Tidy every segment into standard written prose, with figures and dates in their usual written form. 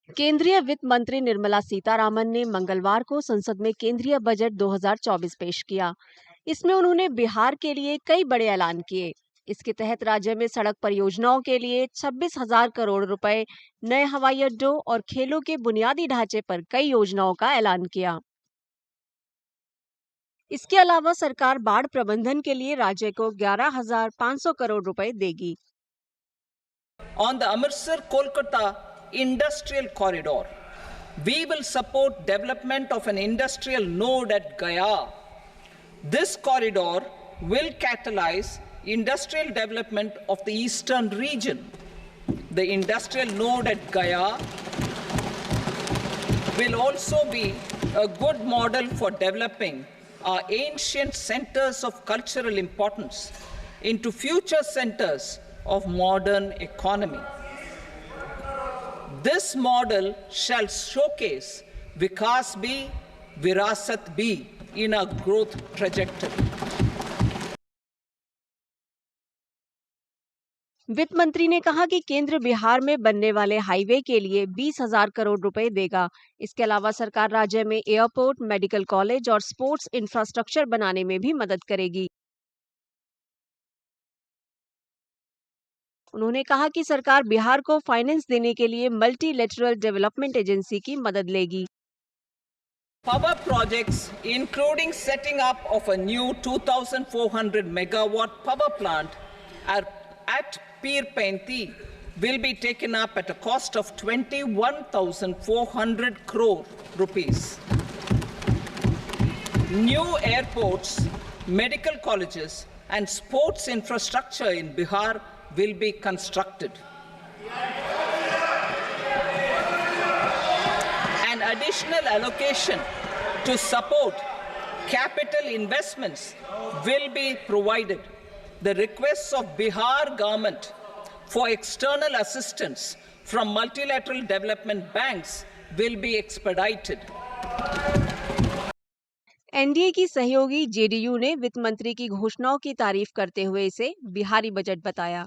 केंद्रीय वित्त मंत्री निर्मला सीतारामन ने मंगलवार को संसद में केंद्रीय बजट 2024 पेश किया। इसमें उन्होंने बिहार के लिए कई बड़े ऐलान किए। इसके तहत राज्य में सड़क परियोजनाओं के लिए 26,000 करोड़ रुपए, नए हवाई अड्डों और खेलों के बुनियादी ढांचे पर कई योजनाओं का ऐलान किया। इसके अलावा सरकार बाढ़ प्रबंधन के लिए राज्य को 11,500 करोड़ रुपए देगी। On the Amritsar-Kolkata industrial corridor, we will support development of an industrial node at Gaya. This corridor will catalyze industrial development of the eastern region. The industrial node at Gaya will also be a good model for developing our ancient centers of cultural importance into future centers of modern economy. This model shall showcase Vikas B, Virasat B in our growth trajectory. वित्त मंत्री ने कहा कि केंद्र बिहार में बनने वाले highway के लिए 20,000 करोड़ रुपए देगा। इसके अलावा सरकार राज्य में एयरपोर्ट, मेडिकल कॉलेज और स्पोर्ट्स इंफ्रास्ट्रक्चर बनाने में भी मदद करेगी। उन्होंने कहा कि सरकार बिहार को फाइनेंस देने के लिए मल्टीलेटरल डेवलपमेंट एजेंसी की मदद लेगी। Power projects, including setting up of a new 2,400 megawatt power plant at Pir Painti, will be taken up at a cost of 21,400 crore rupees. New airports, medical colleges, and sports infrastructure in Bihar will be constructed. An additional allocation to support capital investments will be provided. The requests of Bihar government for external assistance from multilateral development banks will be expedited. NDA की सहयोगी JDU ने वित्त मंत्री की घोषणाओं की तारीफ करते हुए इसे बिहारी बजट बताया।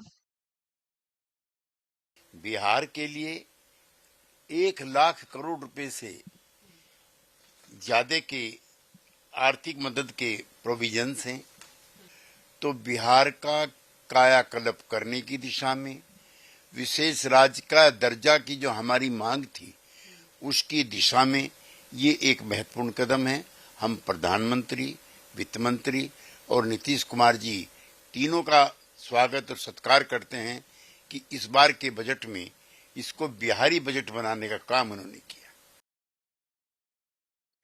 बिहार के लिए 1,00,000 करोड़ रुपए से ज्यादा के आर्थिक मदद के प्रोविजंस हैं, तो बिहार का कायाकल्प करने की दिशा में विशेष राज्य का दर्जा की जो हमारी मांग थी, उसकी दिशा में ये एक महत्वपूर्ण कदम है। हम प्रधानमंत्री, वित्त मंत्री और नीतीश कुमार जी तीनों का स्वागत और सत्कार करते हैं कि इस बार के बजट में इसको बिहारी बजट बनाने का काम उन्होंने किया।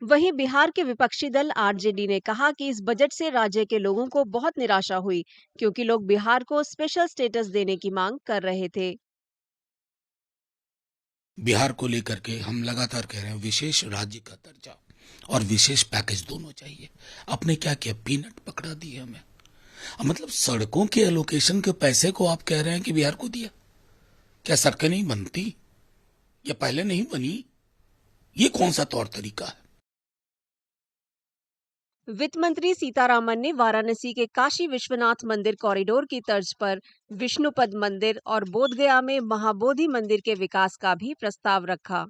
वहीं बिहार के विपक्षी दल आरजेडी ने कहा कि इस बजट से राज्य के लोगों को बहुत निराशा हुई, क्योंकि लोग बिहार को स्पेशल स्टेटस देने की मांग कर रहे थे। बिहार को लेकर के हम लगातार कह रहे हैं विशेष राज्य का दर्जा और विशेष पैकेज दोनों चाहिए। आपने क्या किया? पीनट पकड़ा दिया हमें। मतलब सड़कों के एलोकेशन के पैसे को आप कह रहे हैं कि बिहार को दिया? क्या सड़कें नहीं बनती या पहले नहीं बनी? ये कौन सा तौर तरीका है? वित्त मंत्री सीतारामन ने वाराणसी के काशी विश्वनाथ मंदिर कॉरिडोर की तर्ज पर विष्णुपद मंदिर और बोधगया में महाबोधि मंदिर के विकास का भी प्रस्ताव रखा।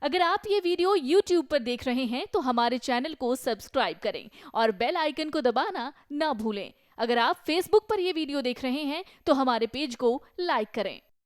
अगर आप ये वीडियो YouTube पर देख रहे हैं तो हमारे चैनल को सब्सक्राइब करें और बेल आइकन को दबाना ना भूलें। अगर आप Facebook पर ये वीडियो देख रहे हैं तो हमारे पेज को लाइक करें।